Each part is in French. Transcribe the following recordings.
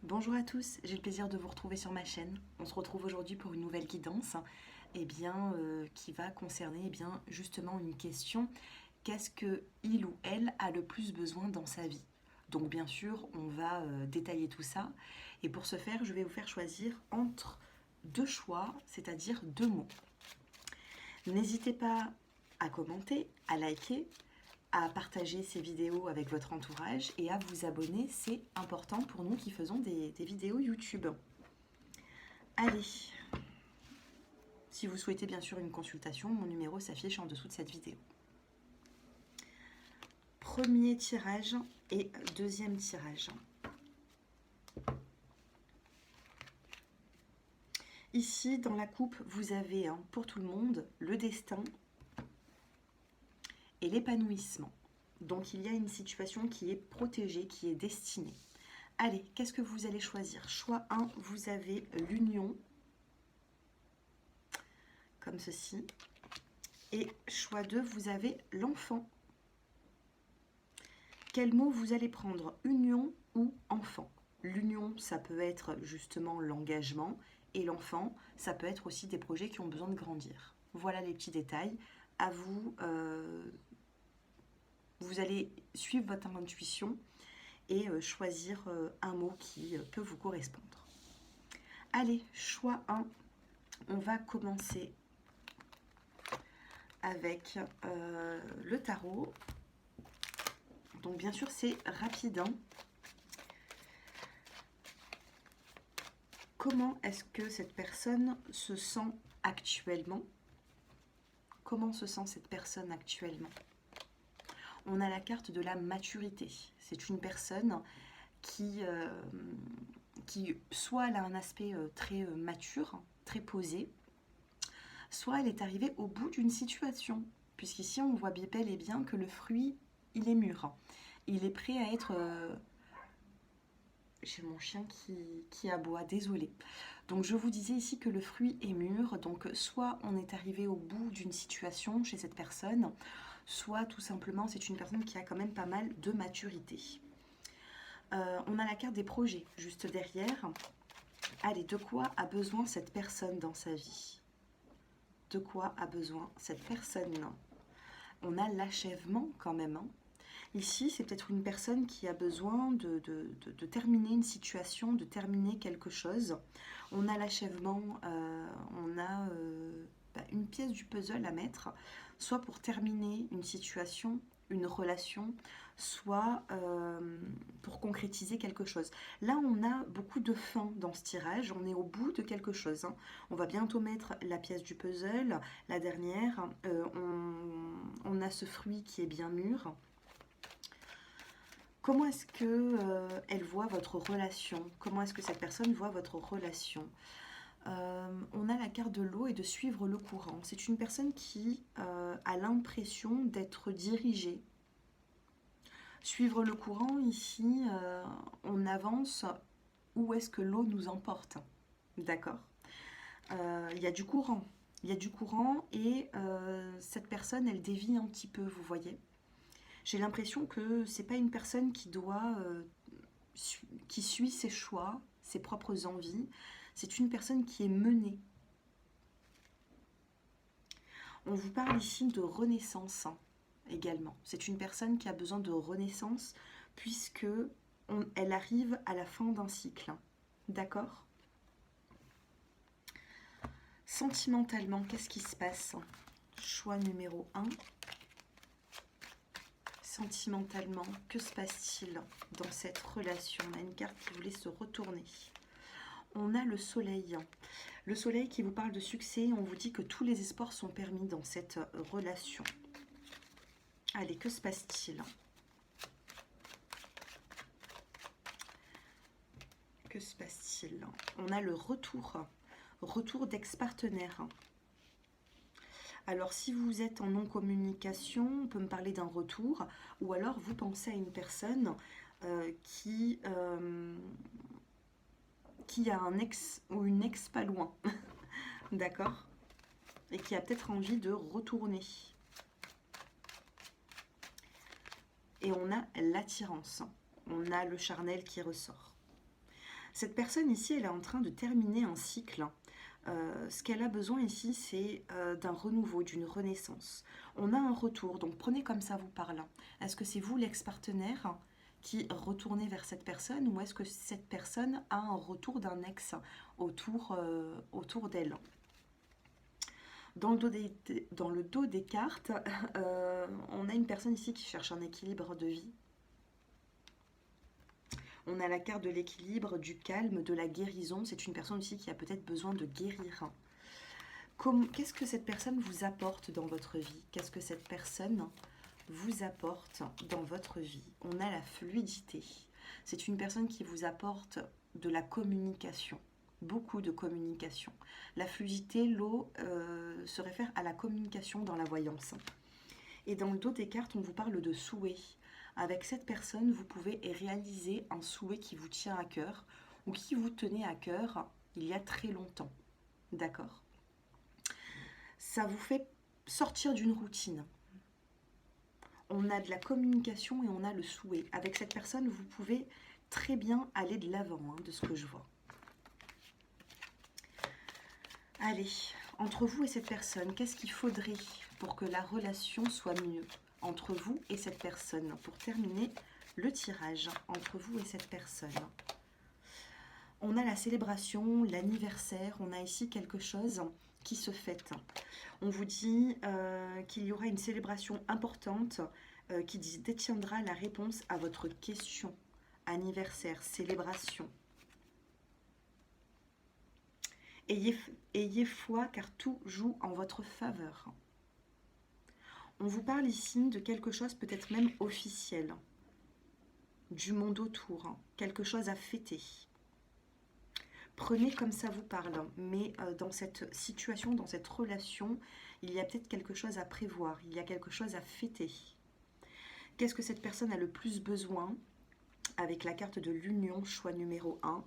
Bonjour à tous, j'ai le plaisir de vous retrouver sur ma chaîne. On se retrouve aujourd'hui pour une nouvelle guidance qui va concerner justement une question. Qu'est-ce que il ou elle a le plus besoin dans sa vie? Donc bien sûr, on va détailler tout ça. Et pour ce faire, je vais vous faire choisir entre deux choix, c'est-à-dire deux mots. N'hésitez pas à commenter, à liker, à partager ces vidéos avec votre entourage et à vous abonner. C'est important pour nous qui faisons des vidéos YouTube. Allez, si vous souhaitez bien sûr une consultation, mon numéro s'affiche en dessous de cette vidéo. Premier tirage et deuxième tirage. Ici, dans la coupe, vous avez pour tout le monde le destin et l'épanouissement. Donc il y a une situation qui est protégée, qui est destinée. Allez, qu'est-ce que vous allez choisir? Choix 1, vous avez l'union, comme ceci. Et choix 2, vous avez l'enfant. Quel mot vous allez prendre? Union ou enfant? L'union, ça peut être justement l'engagement. Et l'enfant, ça peut être aussi des projets qui ont besoin de grandir. Voilà les petits détails. À vous, vous allez suivre votre intuition et choisir un mot qui peut vous correspondre. Allez, choix 1. On va commencer avec le tarot. Donc bien sûr, c'est rapide. Comment est-ce que cette personne se sent actuellement? Comment se sent cette personne actuellement? On a la carte de la maturité. C'est une personne qui soit elle a un aspect très mature, très posé, soit elle est arrivée au bout d'une situation. Puisqu'ici, on voit bel et bien que le fruit, il est mûr. Il est prêt à être... J'ai mon chien qui aboie, désolé. Donc je vous disais ici que le fruit est mûr, donc soit on est arrivé au bout d'une situation chez cette personne, soit tout simplement c'est une personne qui a quand même pas mal de maturité. On a la carte des projets juste derrière. Allez, de quoi a besoin cette personne dans sa vie? De quoi a besoin cette personne? On a l'achèvement quand même. Ici, c'est peut-être une personne qui a besoin de terminer une situation, de terminer quelque chose. On a l'achèvement, on a une pièce du puzzle à mettre, soit pour terminer une situation, une relation, soit pour concrétiser quelque chose. Là, on a beaucoup de fin dans ce tirage, on est au bout de quelque chose. On va bientôt mettre la pièce du puzzle, la dernière. On a ce fruit qui est bien mûr. Comment est-ce que elle voit votre relation? Comment est-ce que cette personne voit votre relation? On a la carte de l'eau et de suivre le courant. C'est une personne qui a l'impression d'être dirigée. Suivre le courant, ici, on avance où est-ce que l'eau nous emporte. D'accord? Il y a du courant. Il y a du courant et cette personne, elle dévie un petit peu, vous voyez? J'ai l'impression que c'est pas une personne qui suit ses choix, ses propres envies. C'est une personne qui est menée. On vous parle ici de renaissance également. C'est une personne qui a besoin de renaissance puisque elle arrive à la fin d'un cycle. D'accord? Sentimentalement, qu'est-ce qui se passe? Choix numéro 1. Sentimentalement, que se passe-t-il dans cette relation? On a une carte qui voulait se retourner. On a le soleil. Le soleil qui vous parle de succès. On vous dit que tous les espoirs sont permis dans cette relation. Allez, que se passe-t-il? Que se passe-t-il? On a le retour. Retour d'ex-partenaire. Alors, si vous êtes en non-communication, on peut me parler d'un retour, ou alors vous pensez à une personne qui a un ex ou une ex pas loin, d'accord? Et qui a peut-être envie de retourner. Et on a l'attirance, on a le charnel qui ressort. Cette personne ici, elle est en train de terminer un cycle. Ce qu'elle a besoin ici, c'est d'un renouveau, d'une renaissance. On a un retour, donc prenez comme ça vous parle. Est-ce que c'est vous l'ex-partenaire qui retournez vers cette personne ou est-ce que cette personne a un retour d'un ex autour d'elle? Dans le dos des cartes, on a une personne ici qui cherche un équilibre de vie. On a la carte de l'équilibre, du calme, de la guérison. C'est une personne aussi qui a peut-être besoin de guérir. Qu'est-ce que cette personne vous apporte dans votre vie? Qu'est-ce que cette personne vous apporte dans votre vie? On a la fluidité. C'est une personne qui vous apporte de la communication. Beaucoup de communication. La fluidité, l'eau, se réfère à la communication dans la voyance. Et dans le dos des cartes, on vous parle de souhait. Avec cette personne, vous pouvez réaliser un souhait qui vous tient à cœur ou qui vous tenait à cœur il y a très longtemps. D'accord? Ça vous fait sortir d'une routine. On a de la communication et on a le souhait. Avec cette personne, vous pouvez très bien aller de l'avant, de ce que je vois. Allez, entre vous et cette personne, qu'est-ce qu'il faudrait pour que la relation soit mieux entre vous et cette personne? Pour terminer le tirage, entre vous et cette personne. On a la célébration, l'anniversaire, on a ici quelque chose qui se fête. On vous dit qu'il y aura une célébration importante qui détiendra la réponse à votre question. Anniversaire, célébration. Ayez foi car tout joue en votre faveur. On vous parle ici de quelque chose peut-être même officiel, du monde autour, quelque chose à fêter. Prenez comme ça vous parle, mais dans cette situation, dans cette relation, il y a peut-être quelque chose à prévoir, il y a quelque chose à fêter. Qu'est-ce que cette personne a le plus besoin? Avec la carte de l'union, choix numéro 1,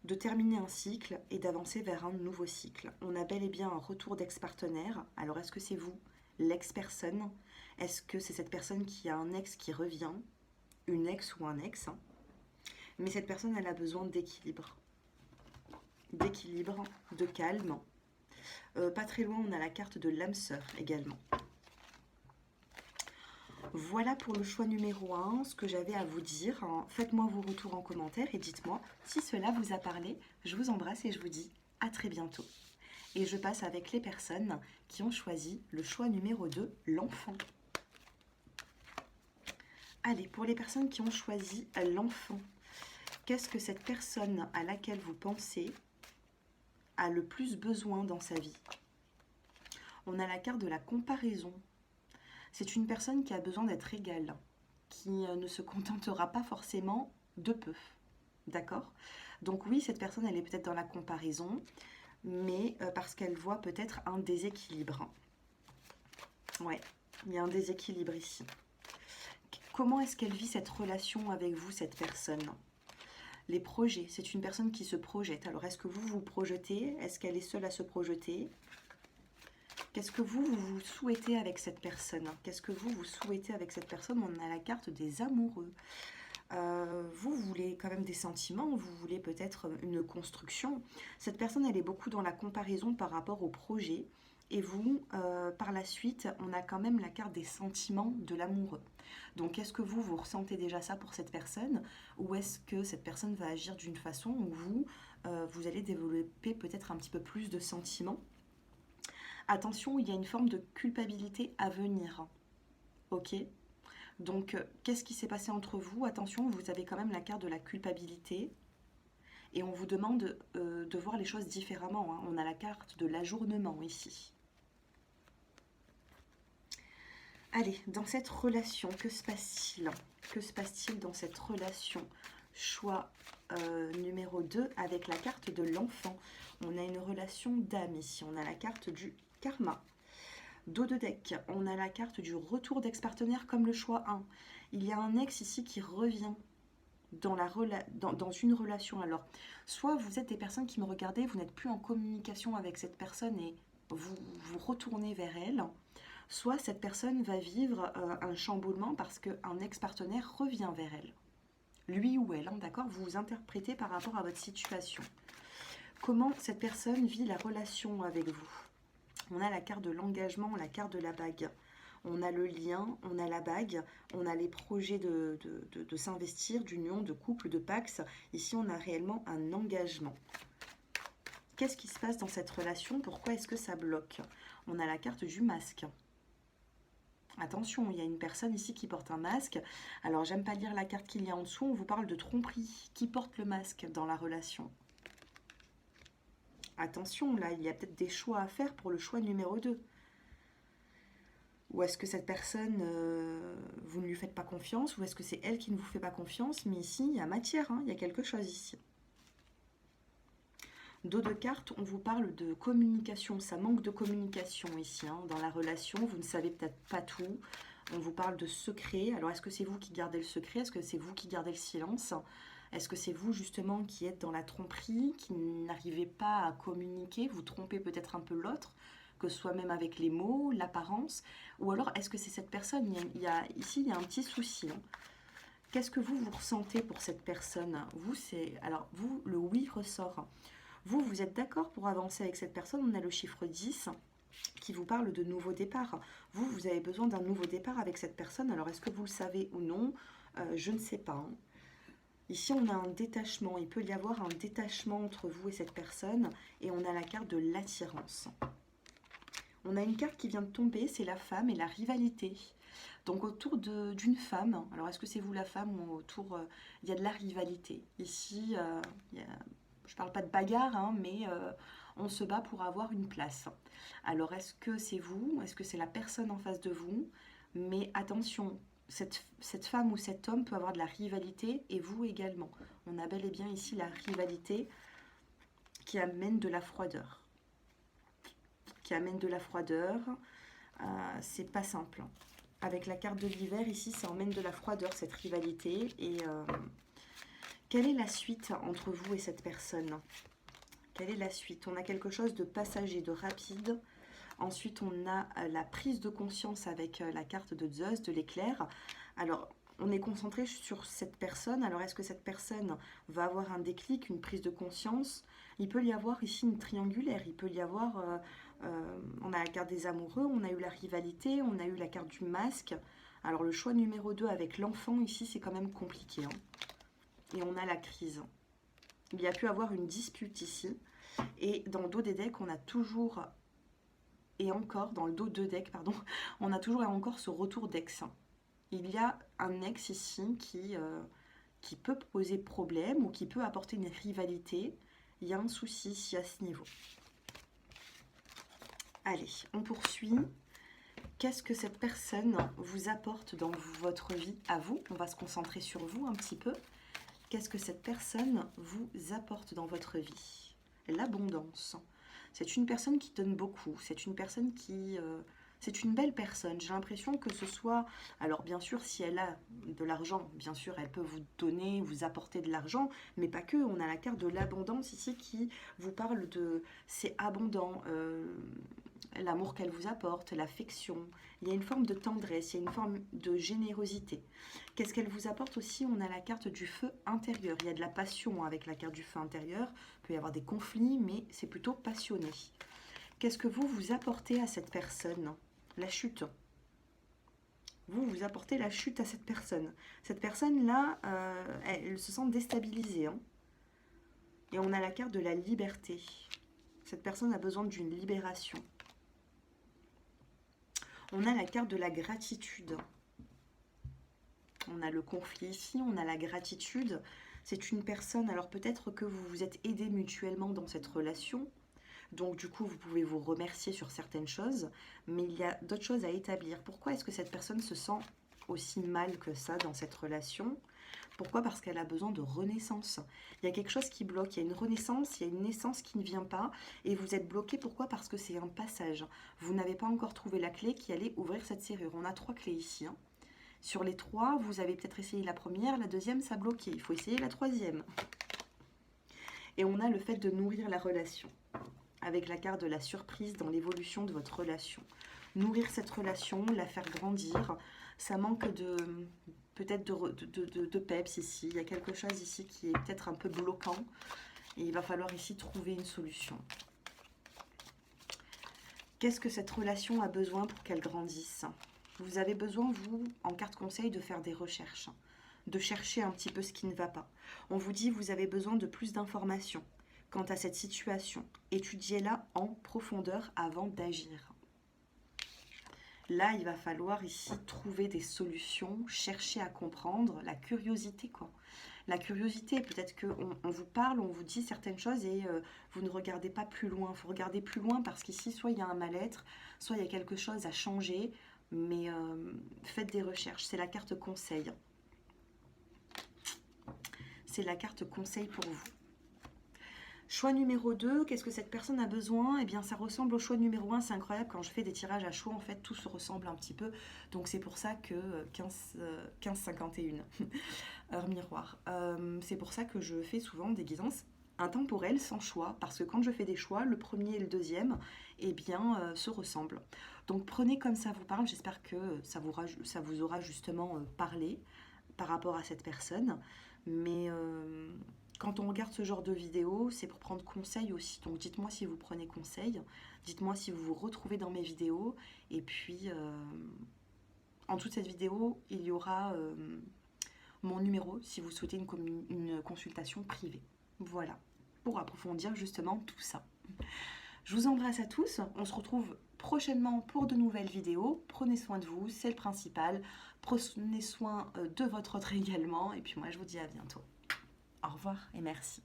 de terminer un cycle et d'avancer vers un nouveau cycle. On a bel et bien un retour d'ex-partenaire. Alors est-ce que c'est vous, l'ex-personne? Est-ce que c'est cette personne qui a un ex qui revient? Une ex ou un ex? Mais cette personne, elle a besoin d'équilibre. D'équilibre, de calme. Pas très loin, on a la carte de l'âme sœur également. Voilà pour le choix numéro 1, ce que j'avais à vous dire. Faites-moi vos retours en commentaire et dites-moi si cela vous a parlé. Je vous embrasse et je vous dis à très bientôt. Et je passe avec les personnes qui ont choisi le choix numéro 2, l'enfant. Allez, pour les personnes qui ont choisi l'enfant, qu'est-ce que cette personne à laquelle vous pensez a le plus besoin dans sa vie? On a la carte de la comparaison. C'est une personne qui a besoin d'être égale, qui ne se contentera pas forcément de peu. D'accord? Donc oui, cette personne, elle est peut-être dans la comparaison, mais parce qu'elle voit peut-être un déséquilibre. Ouais, il y a un déséquilibre ici. Comment est-ce qu'elle vit cette relation avec vous, cette personne? Les projets, c'est une personne qui se projette. Alors, est-ce que vous vous projetez? Est-ce qu'elle est seule à se projeter? Qu'est-ce que vous souhaitez avec cette personne? Qu'est-ce que vous souhaitez avec cette personne? On a la carte des amoureux. Vous voulez quand même des sentiments, vous voulez peut-être une construction. Cette personne, elle est beaucoup dans la comparaison par rapport au projet. Et vous, par la suite, on a quand même la carte des sentiments de l'amoureux. Donc, est-ce que vous ressentez déjà ça pour cette personne? Ou est-ce que cette personne va agir d'une façon où vous allez développer peut-être un petit peu plus de sentiments? Attention, il y a une forme de culpabilité à venir. Ok? Donc, qu'est-ce qui s'est passé entre vous? Attention, vous avez quand même la carte de la culpabilité. Et on vous demande de voir les choses différemment. On a la carte de l'ajournement ici. Allez, dans cette relation, que se passe-t-il? Que se passe-t-il dans cette relation? Choix numéro 2 avec la carte de l'enfant. On a une relation d'âme ici. On a la carte du karma. Dos de deck, on a la carte du retour d'ex-partenaire comme le choix 1. Il y a un ex ici qui revient dans une relation. Alors, soit vous êtes des personnes qui me regardez, vous n'êtes plus en communication avec cette personne et vous retournez vers elle. Soit cette personne va vivre un chamboulement parce qu'un ex-partenaire revient vers elle. lui ou elle, hein, d'accord? Vous vous interprétez par rapport à votre situation. Comment cette personne vit la relation avec vous? On a la carte de l'engagement, la carte de la bague. On a le lien, on a la bague, on a les projets de s'investir, d'union, de couple, de pax. Ici, on a réellement un engagement. Qu'est-ce qui se passe dans cette relation? Pourquoi est-ce que ça bloque? On a la carte du masque. Attention, il y a une personne ici qui porte un masque. Alors, j'aime pas lire la carte qu'il y a en dessous. On vous parle de tromperie. Qui porte le masque dans la relation? Attention, là, il y a peut-être des choix à faire pour le choix numéro 2. Ou est-ce que cette personne, vous ne lui faites pas confiance? Ou est-ce que c'est elle qui ne vous fait pas confiance? Mais ici, il y a matière, hein, il y a quelque chose ici. Dos de cartes, on vous parle de communication. Ça manque de communication ici, hein, dans la relation. Vous ne savez peut-être pas tout. On vous parle de secret. Alors, est-ce que c'est vous qui gardez le secret? Est-ce que c'est vous qui gardez le silence? Est-ce que c'est vous, justement, qui êtes dans la tromperie, qui n'arrivez pas à communiquer? Vous trompez peut-être un peu l'autre, que ce soit même avec les mots, l'apparence. Ou alors, est-ce que c'est cette personne? Ici, il y a un petit souci, hein. Qu'est-ce que vous ressentez pour cette personne? Vous, alors, vous, le oui ressort. Vous êtes d'accord pour avancer avec cette personne? On a le chiffre 10 qui vous parle de nouveau départ. Vous avez besoin d'un nouveau départ avec cette personne. Alors, est-ce que vous le savez ou non? Je ne sais pas, hein. Ici, on a un détachement. Il peut y avoir un détachement entre vous et cette personne. Et on a la carte de l'attirance. On a une carte qui vient de tomber, c'est la femme et la rivalité. Donc, autour d'une femme, alors est-ce que c'est vous la femme ou autour, il y a de la rivalité. Ici, je ne parle pas de bagarre, hein, mais on se bat pour avoir une place. Alors, est-ce que c'est vous? Est-ce que c'est la personne en face de vous? Mais attention, cette femme ou cet homme peut avoir de la rivalité et vous également. On a bel et bien ici la rivalité qui amène de la froideur. Qui amène de la froideur. C'est pas simple. Avec la carte de l'hiver, ici, ça emmène de la froideur, cette rivalité. Et quelle est la suite entre vous et cette personne? Quelle est la suite? On a quelque chose de passager, de rapide. Ensuite, on a la prise de conscience avec la carte de Zeus, de l'éclair. Alors, on est concentré sur cette personne. Alors, est-ce que cette personne va avoir un déclic, une prise de conscience? Il peut y avoir ici une triangulaire. Il peut y avoir... on a la carte des amoureux, on a eu la rivalité, on a eu la carte du masque. Alors, le choix numéro 2 avec l'enfant, ici, c'est quand même compliqué, hein. Et on a la crise. Il y a pu avoir une dispute ici. Et dans le dos des decks, on a toujours... Et encore, dans le dos de deck, pardon, on a toujours et encore ce retour d'ex. Il y a un ex ici qui peut poser problème ou qui peut apporter une rivalité. Il y a un souci ici à ce niveau. Allez, on poursuit. Qu'est-ce que cette personne vous apporte dans votre vie à vous? On va se concentrer sur vous un petit peu. Qu'est-ce que cette personne vous apporte dans votre vie? L'abondance. C'est une personne qui donne beaucoup. C'est une personne qui... c'est une belle personne. J'ai l'impression que ce soit... Alors, bien sûr, si elle a de l'argent, bien sûr, elle peut vous donner, vous apporter de l'argent, mais pas que. On a la carte de l'abondance ici qui vous parle de... C'est abondant. L'amour qu'elle vous apporte, l'affection. Il y a une forme de tendresse, il y a une forme de générosité. Qu'est-ce qu'elle vous apporte aussi? On a la carte du feu intérieur. Il y a de la passion avec la carte du feu intérieur. Il peut y avoir des conflits, mais c'est plutôt passionné. Qu'est-ce que vous apportez à cette personne? La chute. Vous apportez la chute à cette personne. Cette personne-là, elle se sent déstabilisée, hein. Et on a la carte de la liberté. Cette personne a besoin d'une libération. On a la carte de la gratitude. On a le conflit ici, on a la gratitude. C'est une personne, alors peut-être que vous vous êtes aidés mutuellement dans cette relation. Donc du coup, vous pouvez vous remercier sur certaines choses. Mais il y a d'autres choses à établir. Pourquoi est-ce que cette personne se sent aussi mal que ça dans cette relation? Pourquoi? Parce qu'elle a besoin de renaissance. Il y a quelque chose qui bloque, il y a une renaissance, il y a une naissance qui ne vient pas et vous êtes bloqué. Pourquoi? Parce que c'est un passage. Vous n'avez pas encore trouvé la clé qui allait ouvrir cette serrure. On a 3 clés ici, hein. Sur les 3, vous avez peut-être essayé la première, la deuxième, ça a bloqué. Il faut essayer la 3e. Et on a le fait de nourrir la relation. Avec la carte de la surprise dans l'évolution de votre relation. Nourrir cette relation, la faire grandir. Ça manque de... peut-être de peps ici. Il y a quelque chose ici qui est peut-être un peu bloquant. Et il va falloir ici trouver une solution. Qu'est-ce que cette relation a besoin pour qu'elle grandisse? Vous avez besoin, vous, en carte conseil, de faire des recherches. De chercher un petit peu ce qui ne va pas. On vous dit, vous avez besoin de plus d'informations quant à cette situation. Étudiez-la en profondeur avant d'agir. Là, il va falloir ici trouver des solutions, chercher à comprendre, la curiosité quoi. La curiosité, peut-être qu'on vous parle, on vous dit certaines choses et vous ne regardez pas plus loin. Il faut regarder plus loin parce qu'ici, soit il y a un mal-être, soit il y a quelque chose à changer, mais faites des recherches. C'est la carte conseil. C'est la carte conseil pour vous. Choix numéro 2, qu'est-ce que cette personne a besoin? Eh bien, ça ressemble au choix numéro 1. C'est incroyable, quand je fais des tirages à chaud, en fait, tout se ressemble un petit peu. Donc, c'est pour ça que 15,51, heure miroir. C'est pour ça que je fais souvent des guisances intemporelles sans choix. Parce que quand je fais des choix, le premier et le deuxième, eh bien, se ressemblent. Donc, prenez comme ça vous parle. J'espère que ça vous aura justement parlé par rapport à cette personne. Mais... quand on regarde ce genre de vidéo, c'est pour prendre conseil aussi. Donc dites-moi si vous prenez conseil, dites-moi si vous vous retrouvez dans mes vidéos. Et puis, en dessous de cette vidéo, il y aura mon numéro si vous souhaitez une consultation privée. Voilà, pour approfondir justement tout ça. Je vous embrasse à tous, on se retrouve prochainement pour de nouvelles vidéos. Prenez soin de vous, c'est le principal. Prenez soin de votre autre également. Et puis moi, je vous dis à bientôt. Au revoir et merci.